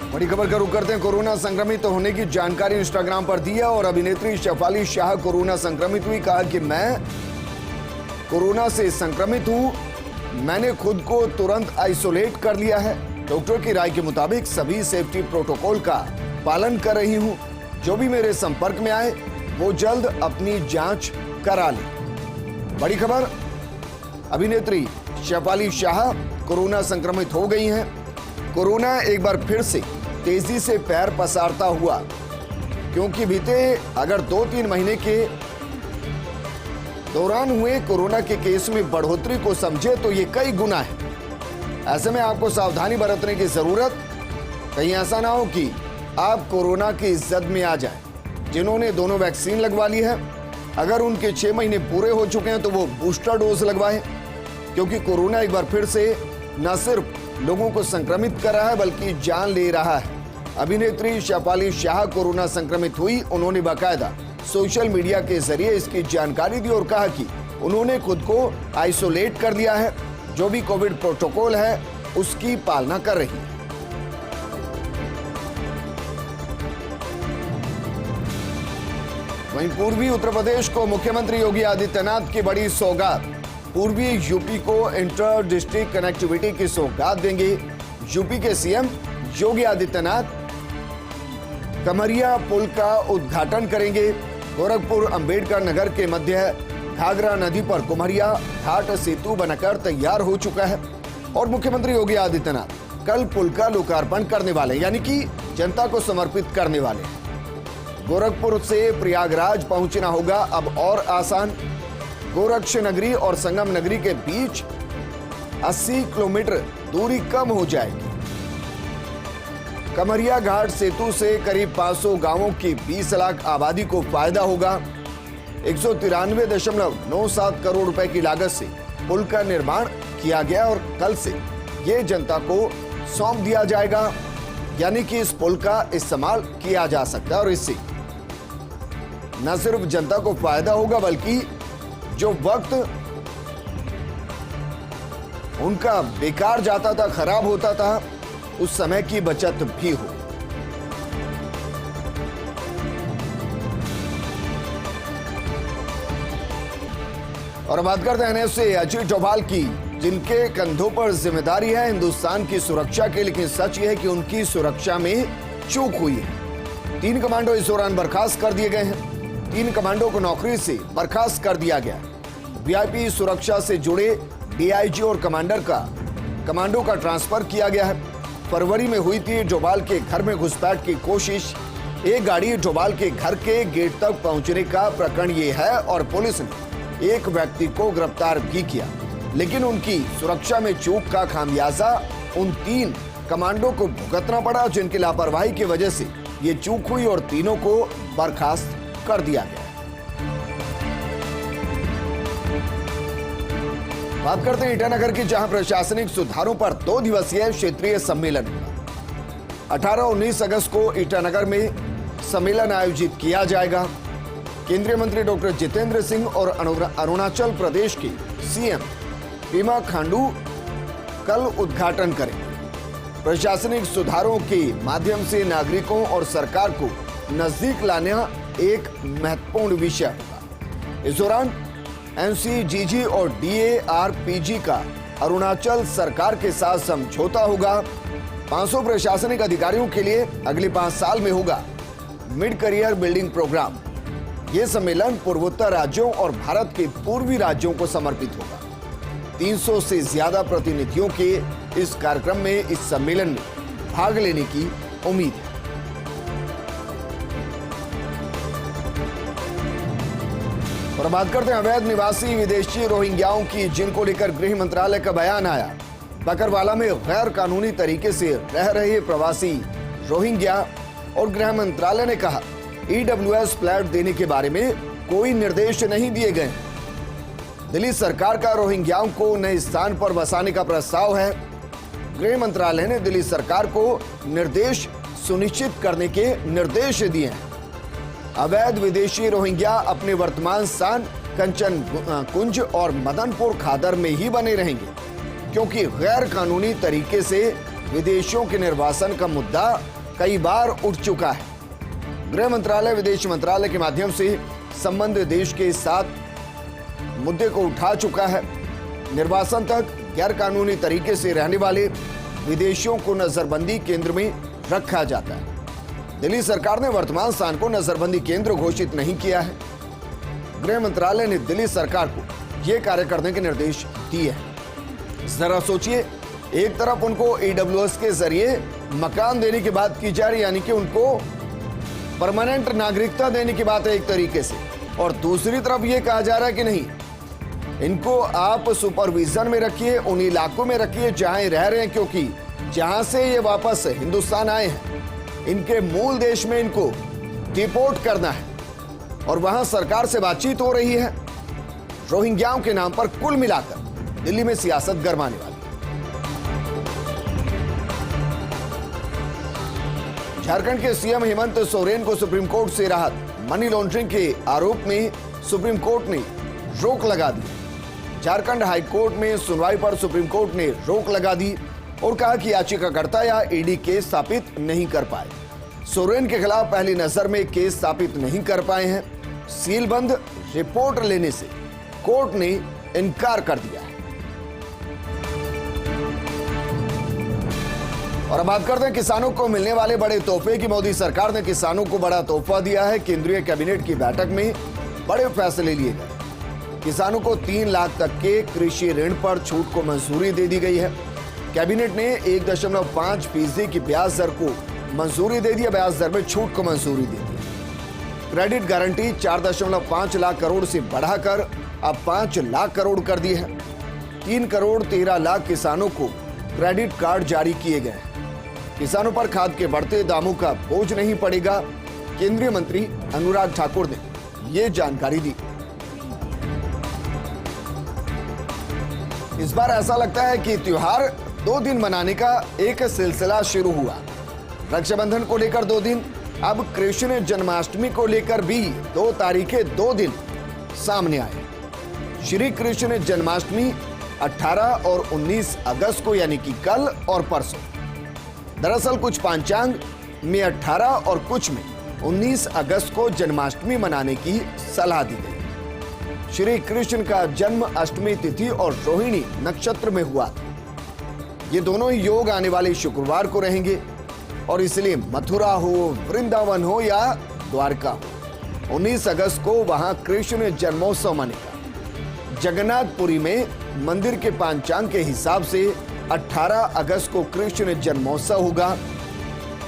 बड़ी खबर का रुख करते हैं। कोरोना संक्रमित होने की जानकारी इंस्टाग्राम पर दी है और अभिनेत्री शेफाली शाह कोरोना संक्रमित हुई। कहा कि मैं कोरोना से संक्रमित हूं, मैंने खुद को तुरंत आइसोलेट कर लिया है। डॉक्टर की राय के मुताबिक सभी सेफ्टी प्रोटोकॉल का पालन कर रही हूं। जो भी मेरे संपर्क में आए वो जल्द अपनी जांच करा ले। बड़ी खबर, अभिनेत्री शेफाली शाह कोरोना संक्रमित हो गई हैं। कोरोना एक बार फिर से तेजी से पैर पसारता हुआ, क्योंकि बीते अगर 2-3 महीने के दौरान हुए कोरोना के केस में बढ़ोतरी को समझे तो ये कई गुना है। ऐसे में आपको सावधानी बरतने की जरूरत, कहीं ऐसा ना हो कि आप कोरोना की जद में आ जाएं। जिन्होंने दोनों वैक्सीन लगवा ली है, अगर उनके 6 महीने पूरे हो चुके हैं तो वो बूस्टर डोज लगवाएं, क्योंकि कोरोना एक बार फिर से न सिर्फ लोगों को संक्रमित कर रहा है बल्कि जान ले रहा है। अभिनेत्री शेफाली शाह कोरोना संक्रमित हुई। उन्होंने बाकायदा सोशल मीडिया के जरिए इसकी जानकारी दी और कहा कि उन्होंने खुद को आइसोलेट कर लिया है। जो भी कोविड प्रोटोकॉल है उसकी पालना कर रही है। वहीं पूर्वी उत्तर प्रदेश को मुख्यमंत्री योगी आदित्यनाथ की बड़ी सौगात। पूर्वी यूपी को इंटर डिस्ट्रिक्ट कनेक्टिविटी की सौगात देंगे। यूपी के सीएम योगी आदित्यनाथ कमरिया पुल का उद्घाटन करेंगे। गोरखपुर अंबेडकर नगर के मध्य घाघरा नदी पर कुम्हरिया घाट सेतु बनकर तैयार हो चुका है और मुख्यमंत्री योगी आदित्यनाथ कल पुल का लोकार्पण करने वाले, यानी कि जनता को समर्पित करने वाले। गोरखपुर से प्रयागराज पहुंचना होगा अब और आसान। गोरक्ष नगरी और संगम नगरी के बीच 80 किलोमीटर दूरी कम हो जाएगी। कमरिया घाट सेतु से करीब 500 गांवों की 20 लाख आबादी को फायदा होगा। 193.97 करोड़ रुपए की लागत से पुल का निर्माण किया गया और कल से ये जनता को सौंप दिया जाएगा, यानी कि इस पुल का इस्तेमाल किया जा सकता है और इससे न सिर्फ जनता को फायदा होगा बल्कि जो वक्त उनका बेकार जाता था, खराब होता था, उस समय की बचत भी हो। और बात करते हैं से अजय डोभाल की, जिनके कंधों पर जिम्मेदारी है हिंदुस्तान की सुरक्षा की, लेकिन सच यह है कि उनकी सुरक्षा में चूक हुई है। 3 कमांडो इस दौरान बर्खास्त कर दिए गए हैं। 3 कमांडो को नौकरी से बर्खास्त कर दिया गया। वीआईपी सुरक्षा से जुड़े डीआईजी और कमांडो का ट्रांसफर किया गया है। फरवरी में हुई थी डोभाल के घर में घुसपैठ की कोशिश। एक गाड़ी डोभाल के घर के गेट तक पहुंचने का प्रकरण ये है और पुलिस ने एक व्यक्ति को गिरफ्तार भी किया, लेकिन उनकी सुरक्षा में चूक का खामियाजा उन 3 कमांडो को भुगतना पड़ा, जिनकी लापरवाही की वजह से ये चूक हुई और तीनों को बर्खास्त कर दिया गया। बात करते हैं ईटानगर की, जहां प्रशासनिक सुधारों पर 2 दिवसीय क्षेत्रीय सम्मेलन हुआ। 18-19 अगस्त को ईटानगर में सम्मेलन आयोजित किया जाएगा। केंद्रीय मंत्री डॉक्टर जितेंद्र सिंह और अरुणाचल प्रदेश के सीएम पेमा खांडू कल उद्घाटन करेंगे। प्रशासनिक सुधारों के माध्यम से नागरिकों और सरकार को नजदीक लाना एक महत्वपूर्ण विषय होगा। इस दौरान एनसीजीजी और डीएआरपीजी का अरुणाचल सरकार के साथ समझौता होगा। 500 प्रशासनिक अधिकारियों के लिए अगले 5 साल में होगा मिड करियर बिल्डिंग प्रोग्राम। यह सम्मेलन पूर्वोत्तर राज्यों और भारत के पूर्वी राज्यों को समर्पित होगा। 300 से ज्यादा प्रतिनिधियों के इस कार्यक्रम में, इस सम्मेलन में भाग लेने की उम्मीद है। और बात करते हैं अवैध निवासी विदेशी रोहिंग्याओं की, जिनको लेकर गृह मंत्रालय का बयान आया। बकरवाला में गैर कानूनी तरीके से रह रहे प्रवासी रोहिंग्या और गृह मंत्रालय ने कहा ईडब्ल्यूएस फ्लैट देने के बारे में कोई निर्देश नहीं दिए गए। दिल्ली सरकार का रोहिंग्याओं को नए स्थान पर बसाने का प्रस्ताव है। गृह मंत्रालय ने दिल्ली सरकार को निर्देश सुनिश्चित करने के निर्देश दिए हैं। अवैध विदेशी रोहिंग्या अपने वर्तमान स्थान कंचन कुंज और मदनपुर खादर में ही बने रहेंगे, क्योंकि गैर कानूनी तरीके से विदेशियों के निर्वासन का मुद्दा कई बार उठ चुका है। गृह मंत्रालय विदेश मंत्रालय के माध्यम से संबंधित देश के साथ मुद्दे को उठा चुका है। निर्वासन तक गैरकानूनी तरीके से रहने वाले विदेशियों को नजरबंदी केंद्र में रखा जाता है। दिल्ली सरकार ने वर्तमान स्थान को नजरबंदी केंद्र घोषित नहीं किया है। गृह मंत्रालय ने दिल्ली सरकार को यह कार्य करने के निर्देश दिए हैं। जरा सोचिए, एक तरफ उनको ईडब्ल्यूएस के जरिए मकान देने की बात की जा रही, यानी कि उनको परमानेंट नागरिकता देने की बात है एक तरीके से, और दूसरी तरफ यह कहा जा रहा है कि नहीं, इनको आप सुपरविजन में रखिए, उन इलाकों में रखिए जहां रह रहे हैं, क्योंकि जहां से ये वापस हिंदुस्तान आए हैं इनके मूल देश में इनको डिपोर्ट करना है। और वहां सरकार से बातचीत हो रही है रोहिंग्याओं के नाम पर। कुल मिलाकर दिल्ली में सियासत गरमाने वाली। झारखंड के सीएम हेमंत सोरेन को सुप्रीम कोर्ट से राहत। मनी लॉन्ड्रिंग के आरोप में सुप्रीम कोर्ट ने रोक लगा दी। झारखंड हाई कोर्ट में सुनवाई पर सुप्रीम कोर्ट ने रोक लगा दी और कहा कि याचिकाकर्ता या ईडी केस स्थापित नहीं कर पाए। सोरेन के खिलाफ पहली नजर में केस स्थापित नहीं कर पाए हैं। सीलबंद रिपोर्ट लेने से कोर्ट ने इनकार कर दिया है। और अब बात करते हैं किसानों को मिलने वाले बड़े तोहफे की। मोदी सरकार ने किसानों को बड़ा तोहफा दिया है। केंद्रीय कैबिनेट की बैठक में बड़े फैसले लिए गए। किसानों को 3 लाख तक के कृषि ऋण पर छूट को मंजूरी दे दी गई है। कैबिनेट ने 1.5% की ब्याज दर को मंजूरी दे दी। ब्याज दर में छूट को मंजूरी दे दी। क्रेडिट गारंटी 4.5 लाख करोड़ से बढ़ाकर अब 5 लाख करोड़ कर दी है। 3 करोड़ 13 लाख किसानों को क्रेडिट कार्ड जारी किए गए हैं। किसानों पर खाद के बढ़ते दामों का बोझ नहीं पड़ेगा। केंद्रीय मंत्री अनुराग ठाकुर ने ये जानकारी दी। इस बार ऐसा लगता है कि त्योहार 2 दिन मनाने का एक सिलसिला शुरू हुआ। रक्षाबंधन को लेकर 2 दिन, अब कृष्ण जन्माष्टमी को लेकर भी 2 तारीखें 2 दिन सामने आए। श्री कृष्ण जन्माष्टमी 18 और 19 अगस्त को, यानी कि कल और परसों। दरअसल कुछ पांचांग में 18 और कुछ में 19 अगस्त को जन्माष्टमी मनाने की सलाह दी गई। श्री कृष्ण का जन्म अष्टमी तिथि और रोहिणी नक्षत्र में हुआ था। ये दोनों ही योग आने वाले शुक्रवार को रहेंगे और इसलिए मथुरा हो, वृंदावन हो या द्वारका हो, 19 अगस्त को वहां कृष्ण जन्मोत्सव मनेगा। जगन्नाथपुरी में मंदिर के पांचांग के हिसाब से 18 अगस्त को कृष्ण जन्मोत्सव होगा।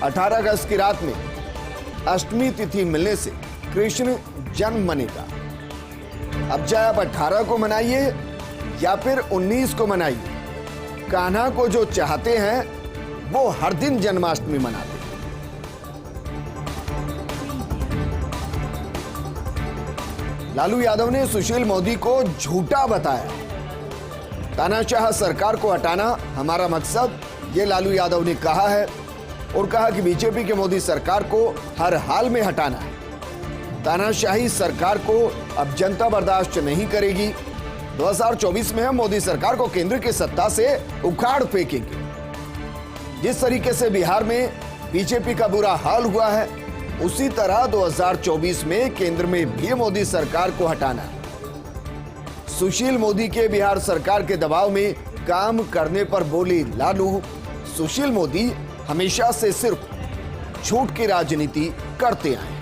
18 अगस्त की रात में अष्टमी तिथि मिलने से कृष्ण जन्म मनेगा। अब चाहे आप 18 को मनाइए या फिर 19 को मनाइए, कान्हा को जो चाहते हैं वो हर दिन जन्माष्टमी मनाते हैं। लालू यादव ने सुशील मोदी को झूठा बताया। तानाशाह सरकार को हटाना हमारा मकसद, ये लालू यादव ने कहा है और कहा कि बीजेपी के मोदी सरकार को हर हाल में हटाना है। तानाशाही सरकार को अब जनता बर्दाश्त नहीं करेगी। 2024 में हम मोदी सरकार को केंद्र की सत्ता से उखाड़ फेंकेंगे। जिस तरीके से बिहार में बीजेपी का बुरा हाल हुआ है, उसी तरह 2024 में केंद्र में भी मोदी सरकार को हटाना है। सुशील मोदी के बिहार सरकार के दबाव में काम करने पर बोले लालू, सुशील मोदी हमेशा से सिर्फ झूठ की राजनीति करते आए।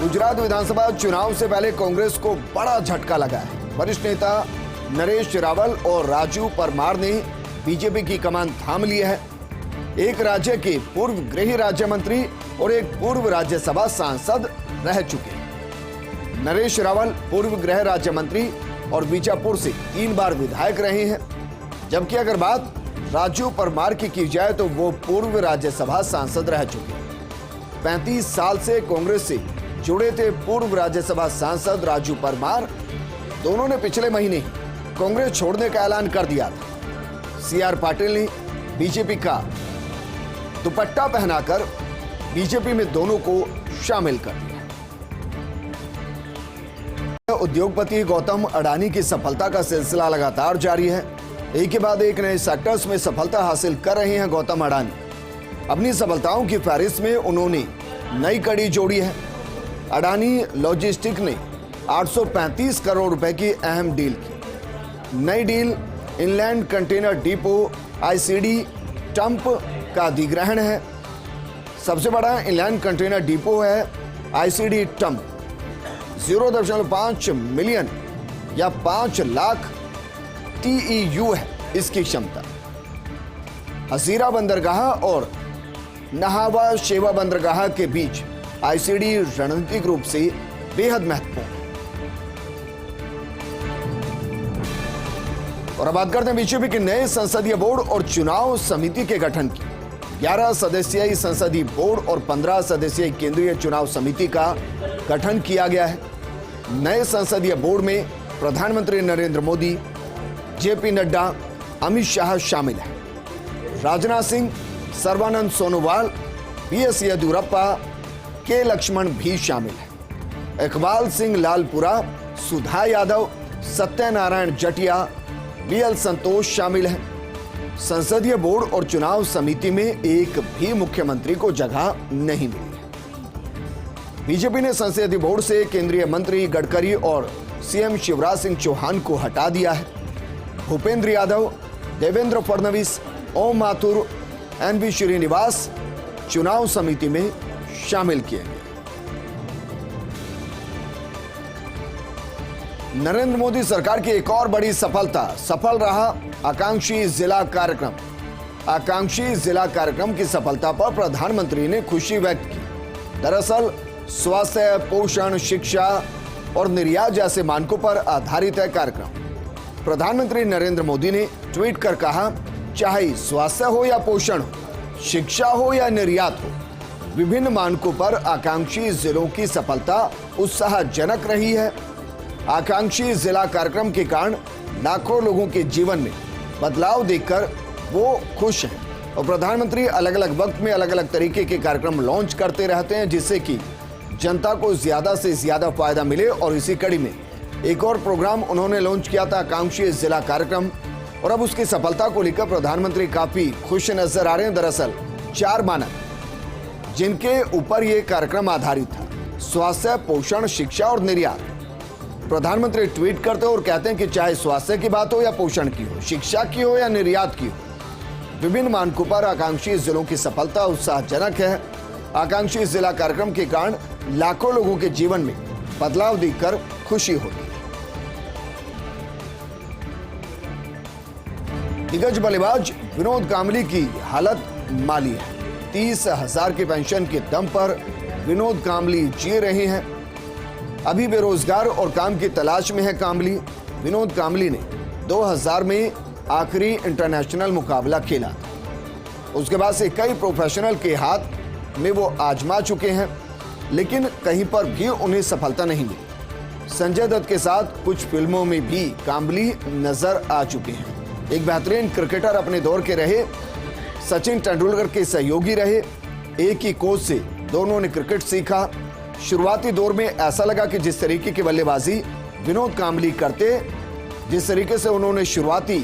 गुजरात विधानसभा चुनाव से पहले कांग्रेस को बड़ा झटका लगा है। वरिष्ठ नेता नरेश रावल और राजू परमार ने बीजेपी की कमान थाम ली है। एक राज्य के पूर्व गृह राज्य मंत्री और एक पूर्व राज्यसभा सांसद रह चुके हैं। नरेश रावल पूर्व गृह राज्य मंत्री और बीजापुर से 3 बार विधायक रहे हैं, जबकि अगर बात राजू परमार की जाए तो वो पूर्व राज्यसभा सांसद रह चुके हैं। 35 साल से कांग्रेस से जुड़े थे पूर्व राज्यसभा सांसद राजू परमार। दोनों ने पिछले महीने कांग्रेस छोड़ने का ऐलान कर दिया था। सीआर पाटिल ने बीजेपी का दुपट्टा पहनाकर बीजेपी में दोनों को शामिल कर दिया। उद्योगपति गौतम अडानी की सफलता का सिलसिला लगातार जारी है। एक के बाद एक नए सेक्टर्स में सफलता हासिल कर रहे हैं गौतम अडानी। अपनी सफलताओं की फहरिस्त में उन्होंने नई कड़ी जोड़ी है। अडानी लॉजिस्टिक ने 835 करोड़ रुपए की अहम डील की। नई deal inland container depot ICD Tumb का अधिग्रहण है। सबसे बड़ा इनलैंड कंटेनर डिपो है आईसीडी टंप। 0.5 मिलियन या 5 लाख TEU है इसकी क्षमता। हसीरा बंदरगाह और नहावा शेवा बंदरगाह के बीच आईसीडी रणनीतिक रूप से बेहद महत्वपूर्ण है। और अब बात करते हैं बीजेपी के नए संसदीय बोर्ड और चुनाव समिति के गठन की। 11 सदस्यीय संसदीय बोर्ड और 15 सदस्यीय केंद्रीय चुनाव समिति का गठन किया गया है। नए संसदीय बोर्ड में प्रधानमंत्री नरेंद्र मोदी, जेपी नड्डा, अमित शाह शामिल हैं। राजनाथ सिंह, सर्बानंद सोनोवाल, PS येदियुरप्पा, के लक्ष्मण भी शामिल हैं। इकबाल सिंह लालपुरा, सुधा यादव, सत्यनारायण जटिया, BL संतोष शामिल हैं। संसदीय बोर्ड और चुनाव समिति में एक भी मुख्यमंत्री को जगह नहीं मिली है। बीजेपी ने संसदीय बोर्ड से केंद्रीय मंत्री गडकरी और CM शिवराज सिंह चौहान को हटा दिया है। भूपेंद्र यादव, देवेंद्र फडणवीस, ओम माथुर, NV श्रीनिवास चुनाव समिति में शामिल किए गए। नरेंद्र मोदी सरकार की एक और बड़ी सफलता, सफल रहा आकांक्षी जिला कार्यक्रम। आकांक्षी जिला कार्यक्रम की सफलता पर प्रधानमंत्री ने खुशी व्यक्त की। दरअसल स्वास्थ्य, पोषण, शिक्षा और निर्यात जैसे मानकों पर आधारित है कार्यक्रम। प्रधानमंत्री नरेंद्र मोदी ने ट्वीट कर कहा, चाहे स्वास्थ्य हो या पोषण हो, शिक्षा हो या निर्यात हो, विभिन्न मानकों पर आकांक्षी जिलों की सफलता उत्साहजनक रही है। आकांक्षी जिला कार्यक्रम के कारण लाखों लोगों के जीवन में बदलाव देखकर वो खुश हैं। और प्रधानमंत्री अलग अलग वक्त में अलग अलग तरीके के कार्यक्रम लॉन्च करते रहते हैं जिससे कि जनता को ज्यादा से ज्यादा फायदा मिले। और इसी कड़ी में एक और प्रोग्राम उन्होंने लॉन्च किया था, आकांक्षी जिला कार्यक्रम, और अब उसकी सफलता को लेकर प्रधानमंत्री काफी खुश नजर आ रहे हैं। दरअसल 4 मानक जिनके ऊपर यह कार्यक्रम आधारित था, स्वास्थ्य, पोषण, शिक्षा और निर्यात। प्रधानमंत्री ट्वीट करते और कहते हैं कि चाहे स्वास्थ्य की बात हो या पोषण की हो, शिक्षा की हो या निर्यात की हो, विभिन्न मानकों पर आकांक्षी जिलों की सफलता उत्साहजनक है। आकांक्षी जिला कार्यक्रम के कारण लाखों लोगों के जीवन में बदलाव देखकर खुशी होती है। दिग्गज बल्लेबाज विनोद कांबली की हालत माली है। 30,000 की पेंशन के दम पर विनोद कांबली जी रहे हैं। अभी बेरोजगार और काम की तलाश में है कांबली। विनोद कांबली ने 2000 में आखिरी इंटरनेशनल मुकाबला खेला था। उसके बाद से कई प्रोफेशनल के हाथ में वो आजमा चुके हैं, लेकिन कहीं पर भी उन्हें सफलता नहीं मिली। संजय दत्त के साथ कुछ फिल्मों में भी कांबली नजर आ चुके हैं। एक बेहतरीन क्रिकेटर अपने दौर के रहे, सचिन तेंदुलकर के सहयोगी रहे। एक ही कोच से दोनों ने क्रिकेट सीखा। शुरुआती दौर में ऐसा लगा कि जिस तरीके की बल्लेबाजी विनोद कांबली करते, जिस तरीके से उन्होंने शुरुआती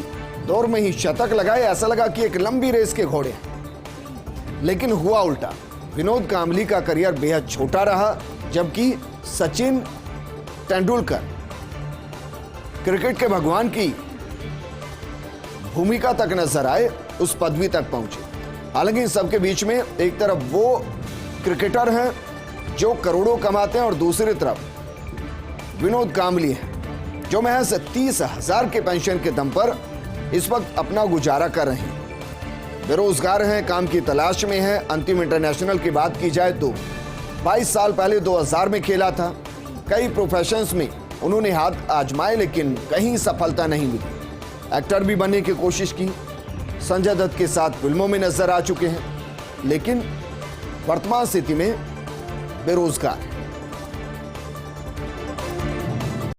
दौर में ही शतक लगाए, ऐसा लगा कि एक लंबी रेस के घोड़े हैं। लेकिन हुआ उल्टा। विनोद कांबली का करियर बेहद छोटा रहा, जबकि सचिन तेंदुलकर क्रिकेट के भगवान की भूमिका तक नजर आए, उस पदवी तक पहुंचे। हालांकि इन सबके बीच में एक तरफ वो क्रिकेटर हैं जो करोड़ों कमाते हैं और दूसरी तरफ विनोद कांबली हैं जो महज 30,000 के पेंशन के दम पर इस वक्त अपना गुजारा कर रहे हैं। बेरोजगार हैं, काम की तलाश में हैं। अंतिम इंटरनेशनल की बात की जाए तो 22 साल पहले 2000 में खेला था। कई प्रोफेशंस में उन्होंने हाथ आजमाए, लेकिन कहीं सफलता नहीं मिली। एक्टर भी बनने की कोशिश की, संजय दत्त के साथ फिल्मों में नजर आ चुके हैं, लेकिन वर्तमान स्थिति में बेरोजगार।